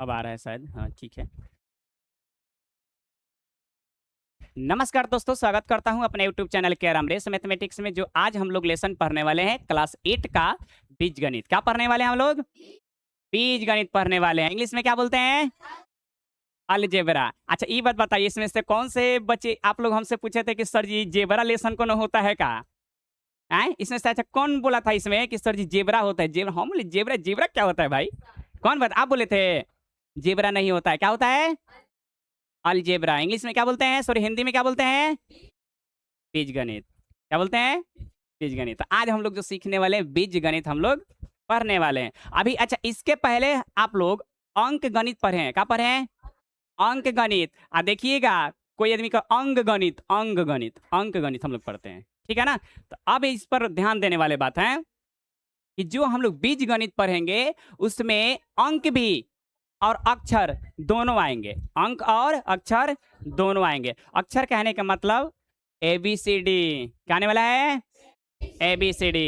अब आ रहा है शायद। हाँ, ठीक है। नमस्कार दोस्तों, स्वागत करता हूं अपने YouTube channel carrom race mathematics में। जो आज हम लोग लेसन पढ़ने वाले हैं क्लास 8 का बीजगणित। क्या पढ़ने वाले हैं हम लोग? बीजगणित पढ़ने वाले हैं। इंग्लिश में क्या बोलते हैं? अलजेब्रा। अच्छा, ये बात बताइए, इसमें से कौन से बच्चे आप लोग हमसे पूछे थे कि सर जी जेब्रा लेसन को न होता है का? हैं? इसमें से अच्छा कौन बोला था इसमें कि सर जी जेब्रा होता है? जेब्रा हम बोले जेब्रा जेब्रा क्या होता है भाई? कौन बात आप बोले थे? जेब्रा नहीं होता है। क्या होता है? अलजेब्रा। इंग्लिश में क्या बोलते हैं? सॉरी, हिंदी में क्या बोलते हैं? बीजगणित। क्या बोलते हैं? बीजगणित। तो आज हम लोग जो सीखने वाले हैं बीजगणित हम लोग पढ़ने वाले हैं अभी। अच्छा, इसके पहले आप लोग अंक गणित पढ़े हैं। क्या पढ़े हैं? अंक गणित। देखिएगा, कोई आदमी का अंग गणित, अंग गणित, अंक गणित हम लोग पढ़ते हैं, ठीक है ना? तो अब इस पर ध्यान देने वाले बात है कि जो हम लोग बीज गणित पढ़ेंगे उसमें अंक भी और अक्षर दोनों आएंगे। अंक और अक्षर दोनों आएंगे। अक्षर कहने का मतलब ABCD। क्या आने वाला है? ABCD।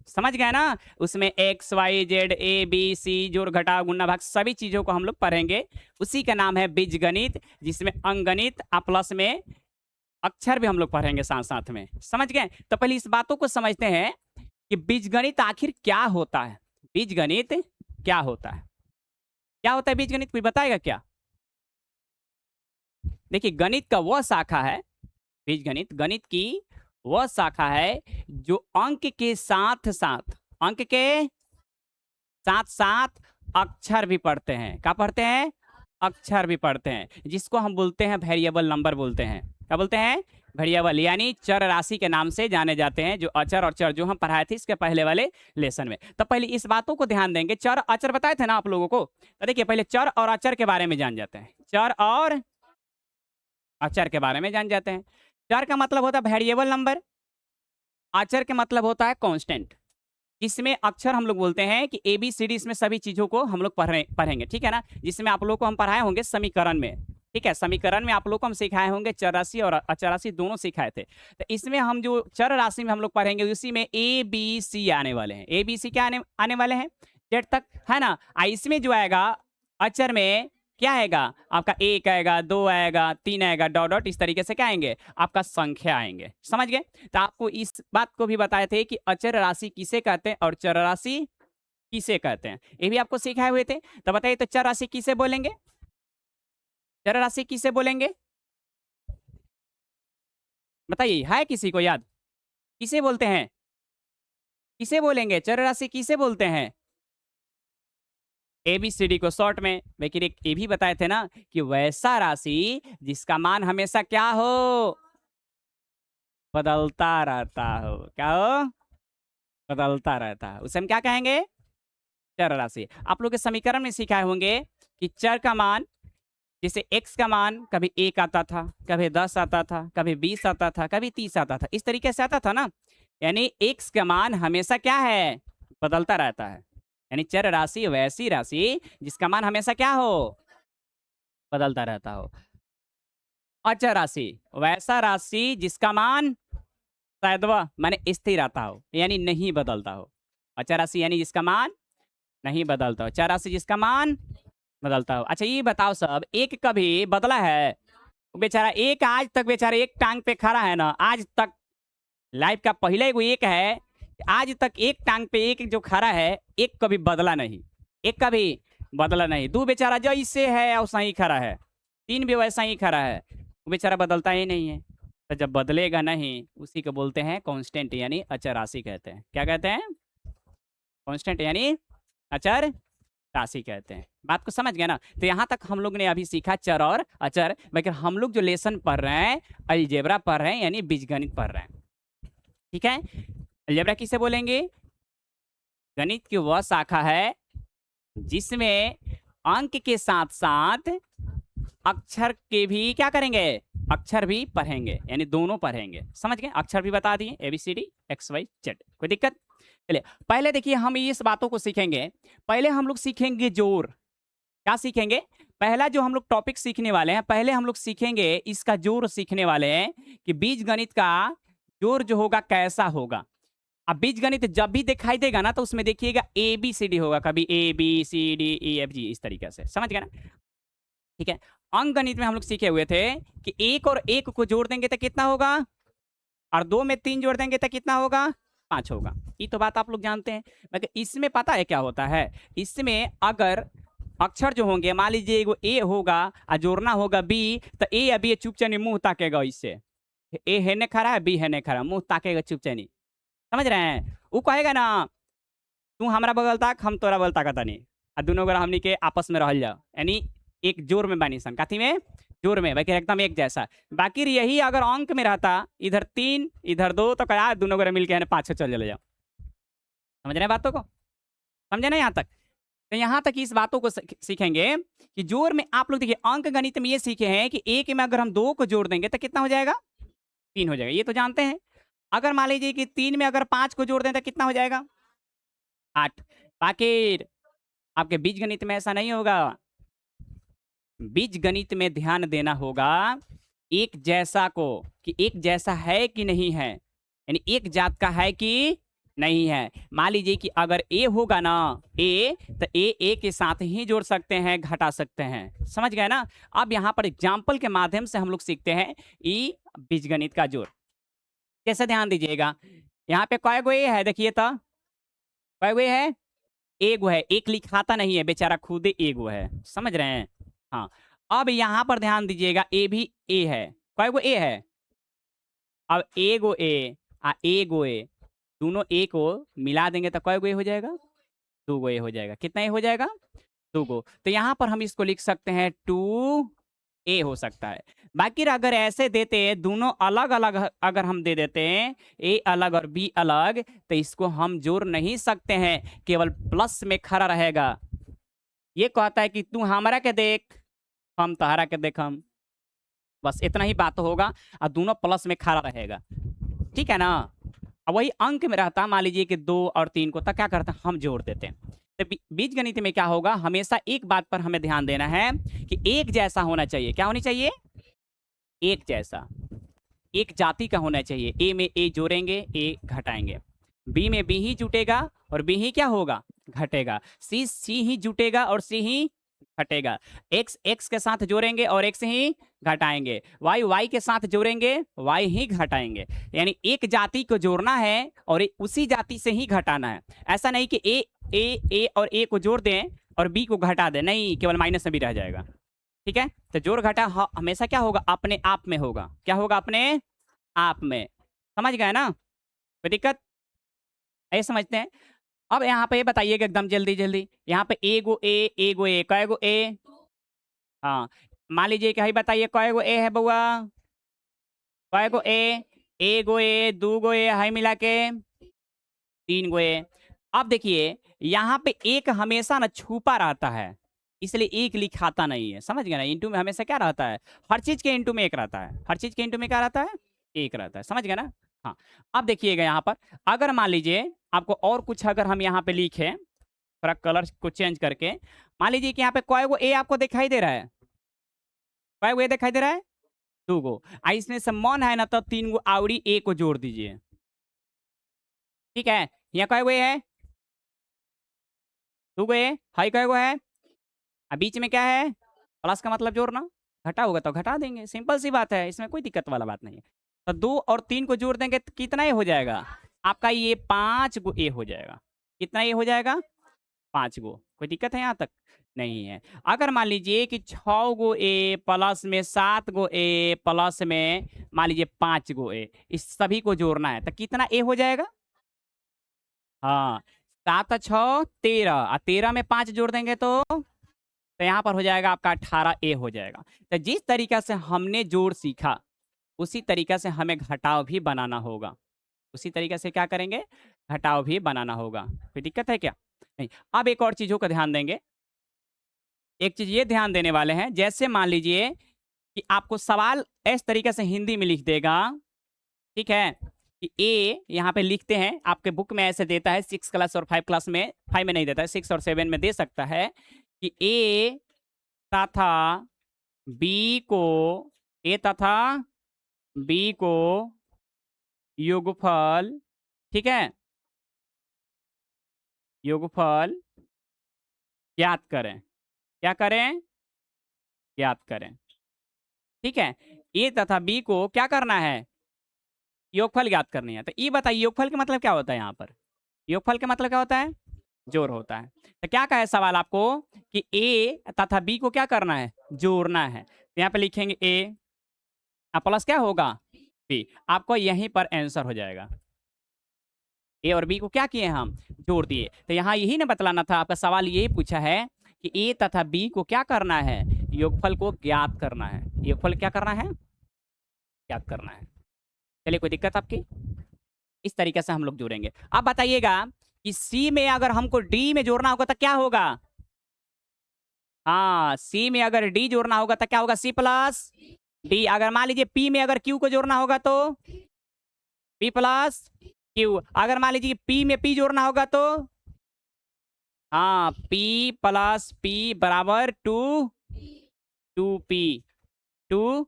समझ गए ना? उसमें XYZ ABC जोड़ घटाव गुणा भाग सभी चीजों को हम लोग पढ़ेंगे। उसी का नाम है बीजगणित, जिसमें अंकगणित प्लस में अक्षर भी हम लोग पढ़ेंगे साथ साथ में। समझ गए? तो पहले इस बातों को समझते हैं कि बीजगणित आखिर क्या होता है। बीजगणित क्या होता है? क्या होता है बीजगणित? कोई बताएगा क्या? देखिए, गणित का वह शाखा है, बीजगणित गणित की वह शाखा है जो अंक के साथ साथ, अंक के साथ साथ अक्षर भी पढ़ते हैं। क्या पढ़ते हैं? अक्षर भी पढ़ते हैं, जिसको हम बोलते हैं वेरिएबल नंबर बोलते हैं। क्या बोलते हैं? वेरिएबल, यानी चर राशि के नाम से जाने जाते हैं। जो अचर और चर जो हम पढ़ाए थे इसके पहले वाले लेसन में। तो पहले इस बातों को ध्यान देंगे। चर अचर बताए थे ना आप लोगों को? तो देखिए, पहले चर और अचर के बारे में जान जाते हैं। चर और अचर के बारे में जान जाते हैं। चर का मतलब होता है वेरिएबल नंबर, अचर के मतलब होता है कांस्टेंट। इसमें अक्षर हम लोग बोलते हैं कि ABCD, इसमें सभी चीजों को हम लोग पढ़ेंगे, ठीक है ना? जिसमें आप लोगों को हम पढ़ाए होंगे समीकरण में, ठीक है? समीकरण में आप लोग को हम सिखाए होंगे चर राशि और अचर राशि दोनों सिखाए थे। तो इसमें हम जो चर राशि में हम लोग पढ़ेंगे उसी में ABC आने वाले हैं। ABC क्या आने वाले हैं? जेड तक, है ना? इसमें जो आएगा अचर में क्या आएगा? आपका 1 आएगा, 2 आएगा, 3 आएगा, डॉट डॉट इस तरीके से क्या आएंगे? आपका संख्या आएंगे। समझ गए? तो आपको इस बात को भी बताए थे कि अचर राशि किसे कहते हैं और चर राशि किसे कहते हैं, ये भी आपको सिखाए हुए थे। तो बताइए, तो चर राशि किसे बोलेंगे? चर राशि किसे बोलेंगे? बताइए, है किसी को याद? किसे बोलते हैं? किसे बोलेंगे? चर राशि किसे बोलते हैं? ABCD को शॉर्ट में। लेकिन एक ये भी बताए थे ना कि वैसा राशि जिसका मान हमेशा क्या हो? बदलता रहता हो। क्या हो? बदलता रहता है, उसे हम क्या कहेंगे? चर राशि। आप लोग के समीकरण में सिखाए होंगे कि चर का मान, जैसे x का मान कभी 1 आता था, कभी 10 आता था, कभी 20 आता था, कभी 30 आता था, इस तरीके से आता था ना। यानी x का मान हमेशा क्या है? बदलता रहता है। यानी चर राशि वैसी राशि जिसका मान हमेशा क्या हो? बदलता रहता हो। अचर राशि वैसा राशि जिसका मान सदैव माने स्थिर आता हो, यानी नहीं बदलता हो। अचर राशि यानी जिसका मान नहीं बदलता हो, चर राशि जिसका मान बदलता हो। अच्छा, ये बताओ सब, एक कभी बदला है? बेचारा एक आज तक बेचारा एक टांग पे खड़ा है ना, आज तक लाइफ का पहले एगो एक है। आज तक एक टांग पे एक जो खड़ा है, एक कभी बदला नहीं। एक कभी बदला नहीं। दो बेचारा जैसे है वैसा ही खड़ा है, तीन भी वैसा ही खड़ा है, वो बेचारा बदलता ही नहीं है। तो जब बदलेगा नहीं, उसी को बोलते हैं कांस्टेंट, यानी अचर राशि कहते हैं। क्या कहते हैं? कांस्टेंट यानी अचर राशि कहते हैं। बात को समझ गए ना? तो यहाँ तक हम लोग ने अभी सीखा चर और अचर। लेकिन हम लोग जो लेसन पढ़ रहे हैं अलजेब्रा पढ़ रहे हैं, यानी बीजगणित पढ़ रहे हैं, ठीक है? अलजेब्रा किसे बोलेंगे? गणित की वह शाखा है जिसमें अंक के साथ साथ अक्षर के भी क्या करेंगे? अक्षर भी पढ़ेंगे, यानी दोनों पढ़ेंगे। समझ गए? अक्षर भी बता दिए ABCD XYZ। कोई दिक्कत? चलिए, पहले देखिए हम इस बातों को सीखेंगे। पहले हम लोग सीखेंगे जोड़। क्या सीखेंगे? पहला जो हम लोग टॉपिक सीखने वाले हैं, पहले हम लोग सीखेंगे इसका जोड़ सीखने वाले हैं कि बीज गणित का जोड़ जो होगा कैसा होगा। अब बीजगणित जब भी दिखाई देगा ना तो उसमें देखिएगा ए बी सी डी होगा, कभी A B C D E F G, इस तरीके से, समझ गए ना। ठीक है, अंक गणित में हम लोग सीखे हुए थे कि एक और एक को जोड़ देंगे तो कितना होगा, और दो में तीन जोड़ देंगे तो कितना होगा, 5 होगा। ये तो बात आप लोग जानते हैं। मगर इसमें पता है क्या होता है, इसमें अगर अक्षर जो होंगे, मान लीजिए एगो ए होगा और जोड़ना होगा बी, तो ए अभी चुपचानी मुंह ताकेगा, इससे ए है ने खड़ा है, बी है ने खड़ा, मुंह ताकेगा चुपचानी, समझ रहे हैं। वो कहेगा ना तू हमारा बगल ताक, हम तोरा बगल ताकता नहीं, और दोनों अगर हमनी के आपस में रह जाओ, यानी एक जोर में बानी सन, काथी में, जोर में, बाकी एकदम एक जैसा। बाकी यही अगर अंक में रहता, इधर 3 इधर 2, तो क्या दोनों अगर मिलके है 5 चल चले जाओ। समझ रहे हैं बातों को, समझे ना यहाँ तक। तो यहाँ तक इस बातों को सीखेंगे कि जोर में आप लोग देखिए, अंक गणित में ये सीखे हैं कि एक में अगर हम 2 को जोड़ देंगे तो कितना हो जाएगा, 3 हो जाएगा, ये तो जानते हैं। अगर मान लीजिए कि 3 में अगर 5 को जोड़ दें तो कितना हो जाएगा, 8। बाकी आपके बीज गणित में ऐसा नहीं होगा। बीज गणित में ध्यान देना होगा एक जैसा को, कि एक जैसा है कि नहीं है, यानी एक जात का है कि नहीं है। मान लीजिए कि अगर ए होगा ना, ए, तो ए के साथ ही जोड़ सकते हैं, घटा सकते हैं, समझ गए ना। अब यहाँ पर एग्जाम्पल के माध्यम से हम लोग सीखते हैं ई बीजगणित का जोड़ कैसे। ध्यान दीजिएगा, यहाँ पे कय गो ए है, देखिए तो कय गो ए है, एगो है, एक लिखाता नहीं है बेचारा, खुद एगो है, समझ रहे हैं। हाँ, अब यहाँ पर ध्यान दीजिएगा, ए भी ए है, कय गो ए है, अब एगो ए आ एगो ए, दोनों ए को मिला देंगे तो कय गो ए हो जाएगा, 2 गो ए हो जाएगा। कितना ए हो जाएगा, 2 गो। तो यहाँ पर हम इसको लिख सकते हैं 2 ए हो सकता है। बाकी अगर ऐसे देते दोनों अलग अलग, अगर हम दे देते हैं ए अलग और बी अलग, तो इसको हम जोड़ नहीं सकते हैं, केवल प्लस में खड़ा रहेगा। ये कहता है कि तू हमारा के देख, हम तहरा के देखम, बस इतना ही बात होगा, और दोनों प्लस में खड़ा रहेगा, ठीक है ना। अब वही अंक में रहता, मान लीजिए कि 2 और 3 को, तब क्या करता हम जोड़ देते हैं। तो बीज गणित में क्या होगा, हमेशा एक बात पर हमें ध्यान देना है कि एक जैसा होना चाहिए। क्या होनी चाहिए, एक जैसा, एक जाति का होना चाहिए। ए में ए जोड़ेंगे, ए घटाएंगे, बी में बी ही जुटेगा और बी ही क्या होगा, घटेगा, सी सी ही जुटेगा और सी ही घटेगा, एक्स एक्स के साथ जोड़ेंगे और एक्स ही घटाएंगे, वाई वाई के साथ जोड़ेंगे, वाई ही घटाएंगे। यानी एक जाति को जोड़ना है और उसी जाति से ही घटाना है। ऐसा नहीं कि ए और ए को जोड़ दें और बी को घटा दें, नहीं, केवल माइनस में भी रह जाएगा। ठीक है, तो जोड़ घटा हमेशा क्या होगा, अपने आप में होगा। क्या होगा, अपने आप में, समझ गए ना, कोई दिक्कत, ऐसे समझते हैं। अब यहाँ पे बताइएगा एकदम जल्दी जल्दी, यहाँ पे एगो ए, कय गो ए, हाँ, मान लीजिए कि बताइए कय गो ए है बउआ, कय गो ए, एगो ए, 2 गो ए, है मिला के 3 गो ए। अब देखिए यहाँ पे एक हमेशा ना छुपा रहता है, इसलिए एक लिखाता नहीं है, समझ गए ना। इंटू में हमेशा क्या रहता है, हर चीज के इंटू में एक रहता है, हर चीज के इंटू में क्या रहता है, एक रहता है, समझ गए ना। हाँ, अब देखिएगा यहाँ पर, अगर मान लीजिए आपको और कुछ अगर हम यहाँ पे लिखे, थोड़ा कलर को चेंज करके, मान लीजिए कि यहाँ पे कय गो ए आपको दिखाई दे रहा है, कय गो ए दिखाई दे रहा है, 2 गो। इसमें से मन है ना तो 3 गो आवड़ी ए को जोड़ दीजिए, ठीक है। यहाँ कय गो ए है, 2 गो ए, हाई कय गो है, अब बीच में क्या है, प्लस का मतलब जोड़ना, घटा होगा तो घटा देंगे, सिंपल सी बात है, इसमें कोई दिक्कत वाला बात नहीं है। तो 2 और 3 को जोड़ देंगे तो कितना ए हो जाएगा आपका, ये 5 गो ए हो जाएगा। कितना ए हो जाएगा, 5 गो। कोई दिक्कत है यहाँ तक, नहीं है। अगर मान लीजिए कि 6 गो ए प्लस में 7 गो ए प्लस में मान लीजिए 5 गो ए, इस सभी को जोड़ना है तो कितना ए हो जाएगा, हाँ, 7 6 13, और 13 में 5 जोड़ देंगे तो यहाँ पर हो जाएगा आपका 18 ए हो जाएगा। तो जिस तरीका से हमने जोड़ सीखा, उसी तरीका से हमें घटाव भी बनाना होगा, उसी तरीके से क्या करेंगे, घटाव भी बनाना होगा। कोई दिक्कत है क्या, नहीं। अब एक और चीजों का ध्यान देंगे, एक चीज ये ध्यान देने वाले हैं, जैसे मान लीजिए कि आपको सवाल इस तरीके से हिंदी में लिख देगा, ठीक है, कि ए यहाँ पे लिखते हैं, आपके बुक में ऐसे देता है 6 क्लास और 5 क्लास में, 5 में नहीं देता है, 6 और 7 में दे सकता है कि ए तथा बी को, ए तथा बी को योगफल, ठीक है, योगफल ज्ञात करें। क्या करें? ज्ञात करें। ठीक है, ए तथा बी को क्या करना है? योगफल ज्ञात करनी है। तो ये बताइए योगफल का मतलब क्या होता है यहाँ पर? योगफल का मतलब क्या होता है? जोड़ होता है। तो क्या कहा है सवाल आपको कि ए तथा बी को क्या करना है? जोड़ना है। तो यहाँ पे लिखेंगे ए प्लस क्या होगा? बी। आपको यहीं पर आंसर हो जाएगा। ए और बी को क्या किए हम? जोड़ दिए। तो यहाँ यही ना बतलाना था, आपका सवाल यही पूछा है कि ए तथा बी को क्या करना है? योगफल को ज्ञात करना है। योगफल क्या करना है? ज्ञात करना है। चलिए, कोई दिक्कत आपकी? इस तरीके से हम लोग जोड़ेंगे। अब बताइएगा कि सी में अगर हमको डी में जोड़ना होगा तो क्या होगा? हाँ, सी में अगर डी जोड़ना होगा तो क्या होगा? C plus D. अगर मान लीजिए पी में अगर क्यू को जोड़ना होगा तो पी प्लस क्यू। अगर मान लीजिए पी में पी जोड़ना होगा तो हाँ, पी प्लस पी बराबर टू पी। टू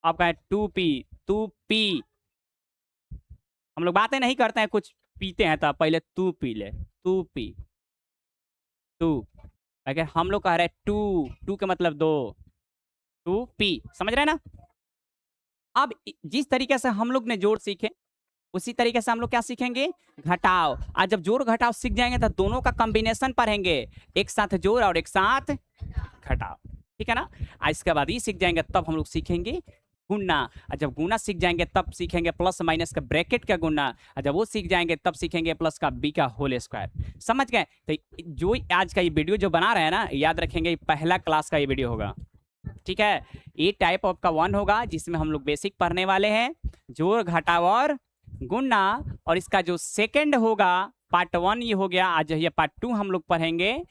आपका है टू पी। हम लोग बातें नहीं करते हैं, कुछ पीते हैं तो पहले तू पी ले। तू पी टू। अगर हम लोग कह रहे हैं टू, टू का मतलब दो। टू पी, समझ रहे हैं ना? अब जिस तरीके से हम लोग ने जोड़ सीखे, उसी तरीके से हम लोग क्या सीखेंगे? घटाव। आज जब जोड़ घटाव सीख जाएंगे तो दोनों का कॉम्बिनेशन पढ़ेंगे, एक साथ जोड़ और एक साथ घटाव। ठीक है ना? आज इसके बाद ये सीख जाएंगे तब हम लोग सीखेंगे गुना। और जब गुना सीख जाएंगे तब सीखेंगे प्लस माइनस का ब्रैकेट का गुना। और जब वो सीख जाएंगे तब सीखेंगे प्लस का बी का होल स्क्वायर। समझ गए? तो जो आज का ये वीडियो जो बना रहे हैं ना, याद रखेंगे पहला क्लास का ये वीडियो होगा। ठीक है, ये टाइप ऑफ का 1 होगा जिसमें हम लोग बेसिक पढ़ने वाले हैं, जोड़ घटाव और गुणा। और इसका जो सेकंड होगा पार्ट 1 ये हो गया। आज ये पार्ट 2 हम लोग पढ़ेंगे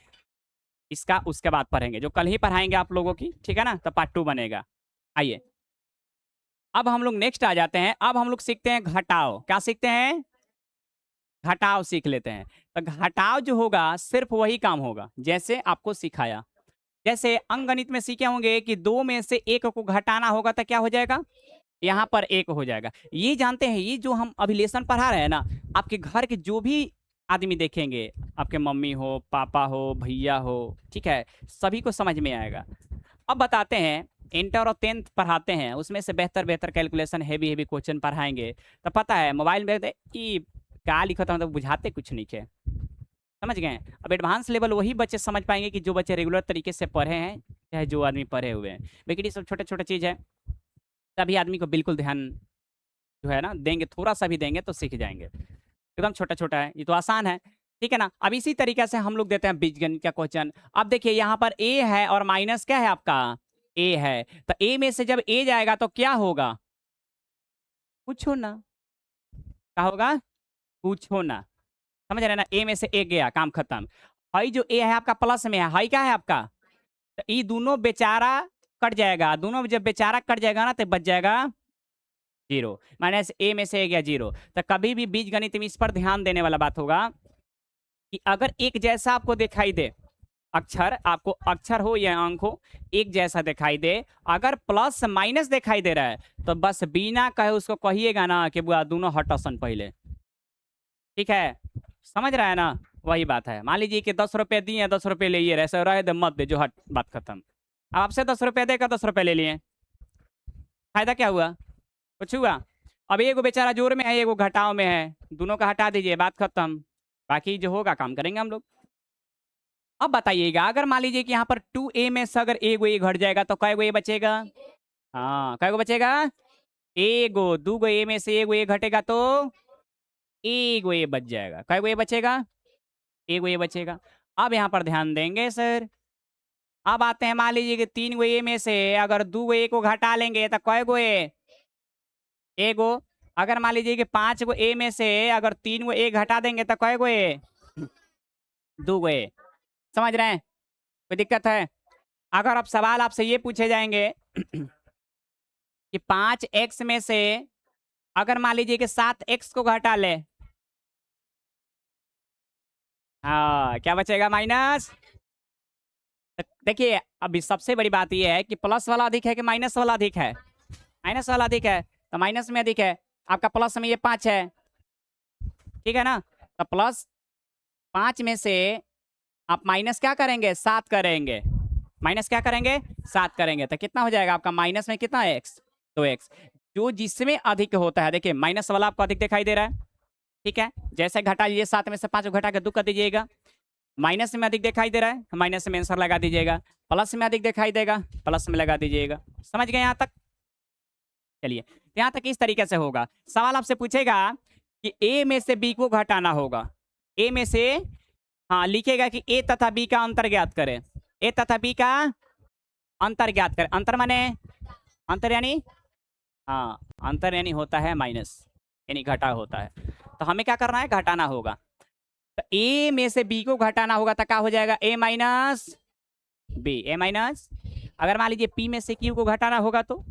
इसका, उसके बाद पढ़ेंगे जो कल ही पढ़ाएंगे आप लोगों की। ठीक है ना? तो पार्ट 2 बनेगा। आइए अब हम लोग नेक्स्ट आ जाते हैं। अब हम लोग सीखते हैं घटाव। क्या सीखते हैं? घटाव सीख लेते हैं। तो घटाव जो होगा सिर्फ वही काम होगा जैसे आपको सिखाया। जैसे अंकगणित में सीखे होंगे कि 2 में से 1 को घटाना होगा तो क्या हो जाएगा? यहाँ पर 1 हो जाएगा। ये जानते हैं, ये जो हम अभी लेसन पढ़ा रहे हैं ना, आपके घर के जो भी आदमी देखेंगे, आपके मम्मी हो, पापा हो, भैया हो, ठीक है, सभी को समझ में आएगा। अब बताते हैं, इंटर और 10th पढ़ाते हैं, उसमें से बेहतर बेहतर कैलकुलेशन हैवी हैवी क्वेश्चन पढ़ाएंगे। तो पता है मोबाइल में कि क्या लिखा था, मतलब बुझाते कुछ नहीं है। समझ गए? अब एडवांस लेवल वही बच्चे समझ पाएंगे कि जो बच्चे रेगुलर तरीके से पढ़े हैं, चाहे जो आदमी पढ़े हुए हैं। लेकिन ये सब छोटे छोटे चीज़ है, तभी आदमी को बिल्कुल ध्यान जो है ना देंगे, थोड़ा सा भी देंगे तो सीख जाएंगे। एकदम छोटा छोटा है, ये तो आसान है। ठीक है ना? अब इसी तरीके से हम लोग देते हैं बीजगणित का क्वेश्चन। अब देखिए यहाँ पर ए है और माइनस क्या है आपका? ए है। तो ए में से जब ए जाएगा तो क्या होगा? पूछो ना, क्या होगा? पूछो ना। समझ रहे हैं ना? ए में से ए गया, काम खत्म। हाई जो ए है आपका प्लस में है, हाई क्या है आपका? तो ये दोनों बेचारा कट जाएगा। दोनों जब बेचारा कट जाएगा ना तो बच जाएगा 0। माइनस ए में से ए गया 0। तो कभी भी बीज गणित में इस पर ध्यान देने वाला बात होगा कि अगर एक जैसा आपको दिखाई दे अक्षर, आपको अक्षर हो या अंक हो, एक जैसा दिखाई दे, अगर प्लस माइनस दिखाई दे रहा है तो बस बिना कहे उसको कहिएगा ना कि बुआ दोनों हटसन पहले। ठीक है? समझ रहा है ना? वही बात है। मान लीजिए कि 10 रुपए दिए, 10 रुपए ले ऐसे रहे दे, मत दे, जो हट, बात खत्म। अब आपसे 10 रुपए देकर 10 रुपए ले लिए, फायदा क्या हुआ? कुछ हुआ? अब एगो बेचारा जोर में है, एगो घटाव में है, दोनों का हटा दीजिए, बात खत्म। बाकी जो होगा काम करेंगे हम लोग। अब बताइएगा अगर मान लीजिए कि यहाँ पर 2a में से अगर एगो ए घट जाएगा तो कई गो ए बचेगा? हाँ, कई गो बचेगा? एगो। 2 ए में से एगो ए घटेगा तो एगो ए बच जाएगा। कई गो ए बचेगा? एगो ए बचेगा। अब यहाँ पर ध्यान देंगे सर। अब आते हैं, मान लीजिए कि 3 गो ए में से अगर 2 गो ए को घटा लेंगे तो कई गो ए? एगो। अगर मान लीजिए कि 5 गो ए में से अगर 3 गो ए घटा देंगे तो कई गो ए? 2 गो ए। समझ रहे हैं? कोई दिक्कत है? अगर अब सवाल आपसे ये पूछे जाएंगे कि 5x में से अगर मान लीजिए कि 7x को घटा ले, हाँ, क्या बचेगा? माइनस। देखिए अभी सबसे बड़ी बात यह है कि प्लस वाला अधिक है कि माइनस वाला अधिक है? माइनस वाला अधिक है, तो माइनस में अधिक है। आपका प्लस में ये 5 है, ठीक है ना? तो प्लस 5 में से आप माइनस क्या करेंगे, 7 करेंगे, माइनस क्या करेंगे, 7 करेंगे, तो कितना हो जाएगा आपका, माइनस में कितना है x, तो x जो जिसमें अधिक होता है, देखिए माइनस वाला आपको अधिक दिखाई दे रहा है, ठीक है, जैसे घटा लीजिए 7 में से 5 घटा के 2 कर दीजिएगा, माइनस में अधिक दिखाई दे रहा है, माइनस में आंसर लगा दीजिएगा, प्लस में अधिक दिखाई देगा, प्लस में लगा दीजिएगा। समझ गए यहाँ तक? चलिए यहाँ तक इस तरीके से होगा। सवाल आपसे पूछेगा कि ए में से बी को घटाना होगा, ए में से, हाँ लिखेगा कि ए तथा बी का अंतर ज्ञात करें, ए तथा बी का अंतर ज्ञात करें, अंतर माने, अंतर यानी, हाँ अंतर यानी होता है माइनस, यानी घटा होता है, तो हमें क्या करना है, घटाना होगा, तो ए में से बी को घटाना होगा, तो क्या हो जाएगा, ए माइनस बी, ए माइनस, अगर मान लीजिए पी में से क्यू को घटाना होगा तो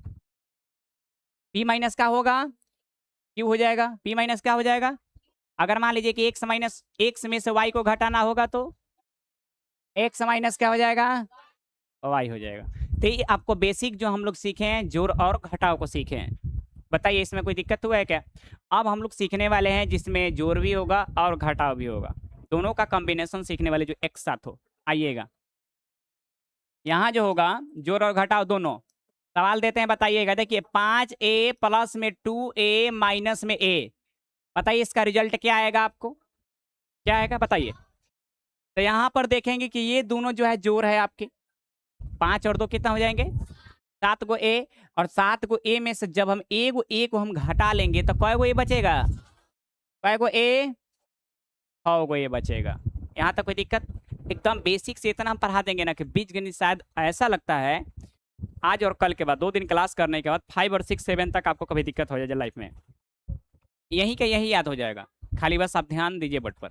पी माइनस क्या होगा, क्यू हो जाएगा, पी माइनस क्या हो जाएगा, अगर मान लीजिए कि एक्स माइनस, एक्स में से वाई को घटाना होगा तो एक्स माइनस क्या हो जाएगा, वाई हो जाएगा। तो ये आपको बेसिक जो हम लोग सीखे हैं, जोड़ और घटाव को सीखे हैं, बताइए इसमें कोई दिक्कत हुआ है क्या? अब हम लोग सीखने वाले हैं जिसमें जोड़ भी होगा और घटाव भी होगा, दोनों का कॉम्बिनेशन सीखने वाले, जो एक साथ हो। आइएगा यहाँ जो होगा जोड़ और घटाव दोनों, सवाल देते हैं, बताइएगा। देखिए 5a प्लस में 2a माइनस में a, बताइए इसका रिजल्ट क्या आएगा, आपको क्या आएगा बताइए। तो यहाँ पर देखेंगे कि ये दोनों जो है जोड़ है आपके, 5 और 2 कितना हो जाएंगे, 7 को a, और 7 को a में से जब हम a को हम घटा लेंगे तो कै गो a बचेगा, कै गो a, 6 गो a बचेगा। यहाँ तक कोई दिक्कत? एकदम बेसिक से इतना हम पढ़ा देंगे ना कि बीजगणित शायद ऐसा लगता है आज और कल के बाद 2 दिन क्लास करने के बाद 5 और 6 7 तक आपको कभी दिक्कत हो जाए लाइफ में, यही का यही याद हो जाएगा, खाली बस आप ध्यान दीजिए बट पर।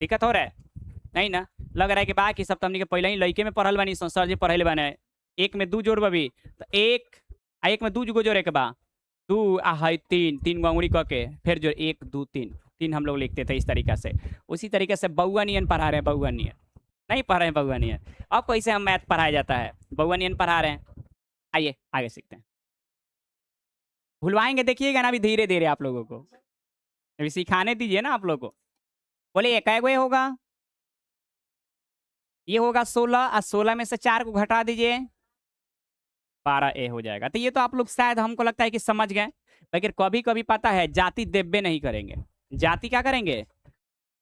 दिक्कत हो रहा है नहीं ना? लग रहा है कि बाकी सब तो हमने के पहले ही लड़के में पढ़ल बानी, सर जी पढ़ले बने, एक में 2 जोड़ बबी, तो एक में 2 गो जोड़े के बा, 2 आ है 3 गो अंगुली के फिर जो 1 2 3 हम लोग लिखते थे इस तरीके से, उसी तरीके से बउआ नियन पढ़ा रहे हैं, बउआ नियन नहीं पढ़ रहे हैं, बउआ नियन अब कैसे हम मैथ पढ़ाया जाता है, बउआ नियन पढ़ा रहे हैं। आइए आगे सीखते हैं, भुलवाएंगे देखिएगा ना अभी धीरे धीरे आप लोगों को, अभी सिखाने दीजिए ना आप लोगों को। बोले कै गो होगा, ये होगा 16, और 16 में से 4 को घटा दीजिए, 12a हो जाएगा। तो ये तो आप लोग शायद हमको लगता है कि समझ गए, लेकिन कभी कभी पता है जाति देवे नहीं करेंगे, जाति क्या करेंगे,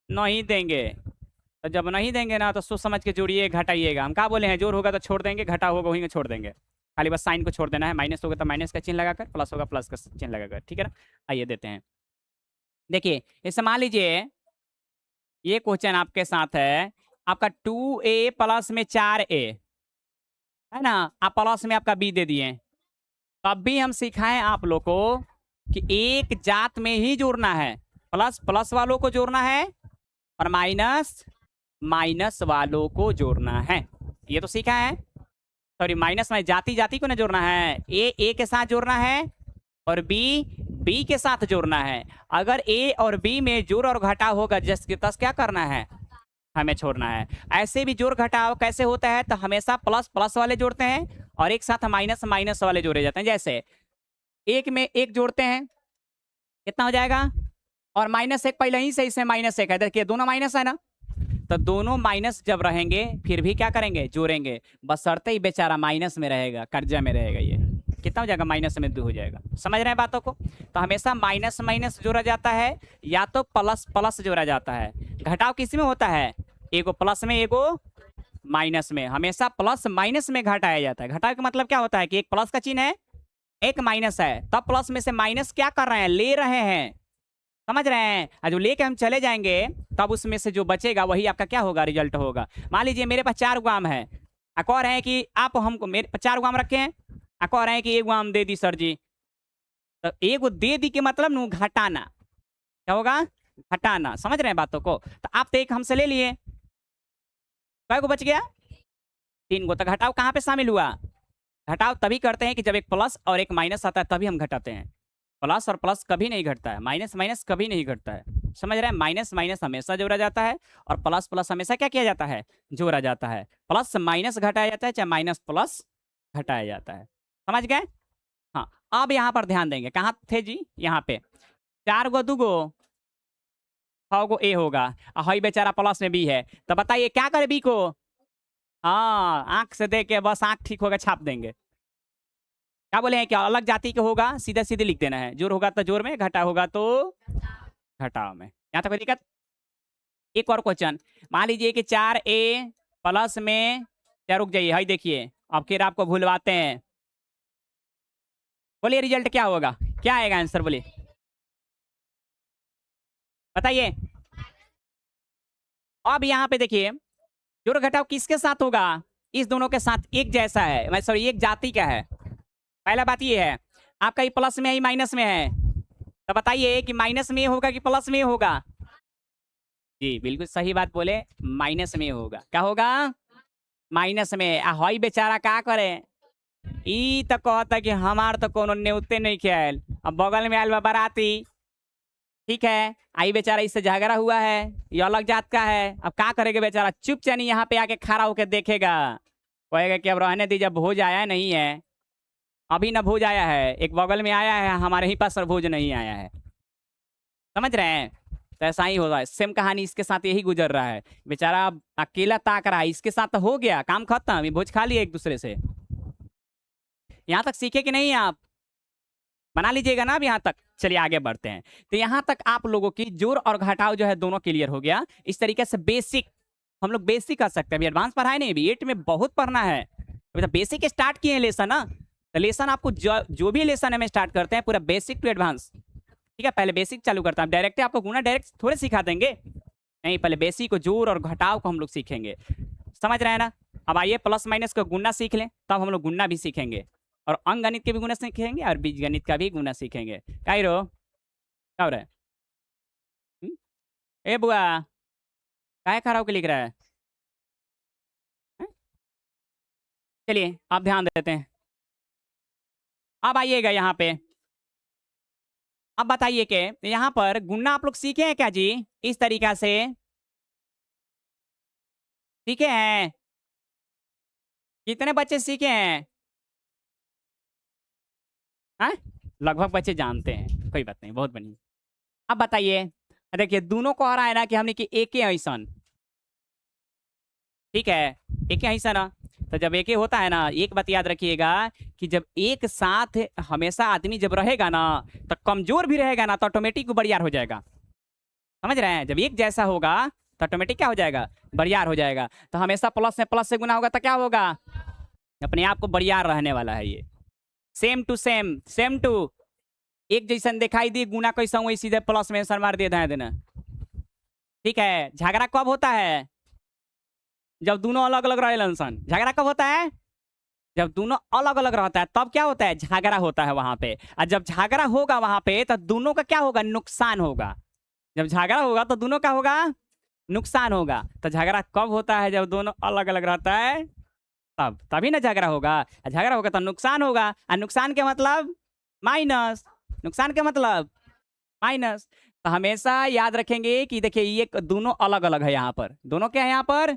नहीं देंगे, तो जब नहीं देंगे ना तो सोच समझ के जोड़िए घटाइएगा। हम क्या बोले हैं, जोड़ होगा तो छोड़ देंगे, घटा होगा वहीं छोड़ देंगे, खाली बस साइन को छोड़ देना है, माइनस होगा तो माइनस का चिन्ह लगाकर, प्लस होगा प्लस का चिन्ह लगाकर, ठीक है ना। आइए देते हैं, देखिए इसे मान लीजिए ये क्वेश्चन आपके साथ है, आपका 2a प्लस में 4a है ना, आप प्लस में आपका b दे दिए, तब भी हम सिखाएं आप लोग को कि एक जात में ही जोड़ना है, प्लस प्लस वालों को जोड़ना है और माइनस माइनस वालों को जोड़ना है, ये तो सीखा है। सॉरी माइनस में जाति जाति को ना जोड़ना है, ए के साथ जोड़ना है और बी के साथ जोड़ना है। अगर ए और बी में जोड़ और घटाव होगा जस के तस क्या करना है, हमें छोड़ना है। ऐसे भी जोड़ घटाव कैसे होता है, तो हमेशा प्लस प्लस वाले जोड़ते हैं और एक साथ माइनस माइनस वाले जोड़े जाते हैं। जैसे एक में एक जोड़ते हैं कितना हो जाएगा, और माइनस एक पहले ही से इसमें माइनस एक है, देखिए दोनों माइनस है ना, तो दोनों माइनस जब रहेंगे फिर भी क्या करेंगे, जोड़ेंगे, बशर्ते ही बेचारा माइनस में रहेगा, कर्जा में रहेगा, ये कितना हो जाएगा, माइनस में 2 हो जाएगा। समझ रहे हैं बातों को? तो हमेशा माइनस माइनस जोड़ा जाता है या तो प्लस प्लस जोड़ा जाता है। घटाव किस में होता है, एगो प्लस में एगो माइनस में, हमेशा प्लस माइनस में घटाया जाता है। घटाव का मतलब क्या होता है कि एक प्लस का चिन्ह है एक माइनस है, तब प्लस में से माइनस क्या कर रहे हैं, ले रहे हैं, समझ रहे हैं, और जो लेके हम चले जाएंगे तब उसमें से जो बचेगा वही आपका क्या होगा, रिजल्ट होगा। मान लीजिए मेरे पास 4 गो आम है, एक और है कि आप हमको मेरे 4 गो आम रखे हैं, एक और है कि 1 गो आम दे दी सर जी, तो 1 गो दे दी के मतलब नु घटाना, क्या होगा, घटाना। समझ रहे हैं बातों को? तो आप तो एक हमसे ले लिए, कै गो बच गया, 3 गो। तो घटाव कहाँ पे शामिल हुआ, घटाव तभी करते हैं कि जब एक प्लस और एक माइनस आता है तभी हम घटाते हैं, प्लस और प्लस कभी नहीं घटता है, माइनस माइनस कभी नहीं घटता है। समझ रहे हैं, माइनस माइनस हमेशा जोड़ा जाता है और प्लस प्लस हमेशा क्या किया जाता है, जोड़ा जाता है। प्लस माइनस घटाया जाता है चाहे माइनस प्लस घटाया जाता है। समझ गए? हाँ अब यहाँ पर ध्यान देंगे, कहाँ थे जी, यहाँ पे 4 गो 2 गो को ए होगा और हई बेचारा प्लस में बी है, तो बताइए क्या करे बी को? हाँ, आंख से देख के बस आंख ठीक होगा छाप देंगे। क्या बोले हैं, क्या अलग जाति के होगा सीधे सीधे लिख देना है, जोर होगा तो जोर में, घटा होगा तो घटाव में। यहाँ तक कोई दिक्कत? एक और क्वेश्चन, मान लीजिए कि 4a प्लस में, क्या रुक जाइए, हई देखिए अब फिर आपको भूलवाते हैं। बोलिए रिजल्ट क्या होगा, क्या आएगा आंसर, बोलिए बताइए। अब यहाँ पे देखिए जोड़ घटाव किसके साथ होगा, इस दोनों के साथ एक जैसा है, मैं सॉरी एक जाति का है। पहला बात ये है, आपका ये प्लस में है, ये माइनस में है, तो बताइए कि माइनस में होगा कि प्लस में होगा? जी बिल्कुल सही बात बोले, माइनस में होगा। क्या होगा? माइनस में। हई बेचारा का करे, ई तो कहता कि हमार तो कोनो न्योते नहीं खेल, अब बगल में आयल बा बाराती, ठीक है, आई बेचारा इससे झगड़ा हुआ है, ये अलग जात का है, अब क्या करेगा बेचारा, चुपचाप यहाँ पे आके खड़ा होकर देखेगा, कहेगा कि अब रहने दीजिए, भोज आया नहीं है, अभी ना भोज आया है, एक बगल में आया है, हमारे ही पास भोज नहीं आया है। समझ रहे हैं? तो ऐसा ही हो रहा है, सेम कहानी इसके साथ यही गुजर रहा है, बेचारा अकेला ताक रहा है, इसके साथ तो हो गया काम खत्म, ये भोज खा लिया एक दूसरे से। यहाँ तक सीखे कि नहीं आप? बना लीजिएगा ना अब यहाँ तक। चलिए आगे बढ़ते हैं। तो यहाँ तक आप लोगों की जोड़ और घटाव जो है दोनों क्लियर हो गया। इस तरीके से बेसिक हम लोग बेसिक कर सकते हैं, अभी एडवांस पढ़ाए नहीं, अभी 8 में बहुत पढ़ना है, अभी तो बेसिक स्टार्ट किए हैं लेसन ना, तो लेसन आपको जो भी लेसन है में स्टार्ट करते हैं पूरा बेसिक टू एडवांस, ठीक है। पहले बेसिक चालू करता है, डायरेक्ट आपको गुना डायरेक्ट थोड़े सिखा देंगे, नहीं, पहले बेसिक को जोड़ और घटाव को हम लोग सीखेंगे, समझ रहे हैं ना। अब आइए प्लस माइनस का गुना सीख लें, तब हम लोग गुना भी सीखेंगे, और अंक गणित के भी गुना सीखेंगे और बीज गणित का भी गुना सीखेंगे। कायरो क्या हो रहा है? ए बुआ, काय खड़ा होकर लिख रहा है? हैं? चलिए आप ध्यान देते हैं। अब आइएगा यहाँ पे, अब बताइए कि यहाँ पर गुना आप लोग सीखे हैं क्या जी, इस तरीका से सीखे हैं? कितने बच्चे सीखे हैं? हाँ, लगभग बच्चे जानते हैं, कोई बात नहीं, बहुत बढ़िया। अब बताइए, देखिए दोनों को आ रहा है ना कि हमने कि एक ही ऐसा, ठीक है, एक ही ऐसा ना, तो जब एक ही होता है ना, एक बात याद रखिएगा कि जब एक साथ हमेशा आदमी जब रहेगा ना, तो कमजोर भी रहेगा ना, तो ऑटोमेटिक बरियार हो जाएगा। समझ रहे हैं? जब एक जैसा होगा तो ऑटोमेटिक क्या हो जाएगा, बरियार हो जाएगा। तो हमेशा प्लस में प्लस से गुना होगा तो क्या होगा, अपने आप को बरियार रहने वाला है ये। Same to same, same to एक जैसन दिखाई दी, गुना कैसा वही सीधे प्लस में सर मार दिए देना, ठीक है। झगड़ा कब होता है, जब दोनों अलग अलग रहे सन। झगड़ा कब होता है, जब दोनों अलग अलग रहता है, तब क्या होता है, झगड़ा होता है वहां पे। और जब झगड़ा होगा वहां पे तो दोनों का क्या होगा, नुकसान होगा। जब झगड़ा होगा तो दोनों का होगा नुकसान होगा। तो झगड़ा कब होता है, जब दोनों अलग अलग रहता है, तब तभी ना झगड़ा होगा। झगड़ा होगा तो नुकसान होगा, और नुकसान के मतलब माइनस, नुकसान के मतलब माइनस। तो हमेशा याद रखेंगे कि देखिए ये दोनों अलग अलग है, यहाँ पर दोनों क्या है, यहाँ पर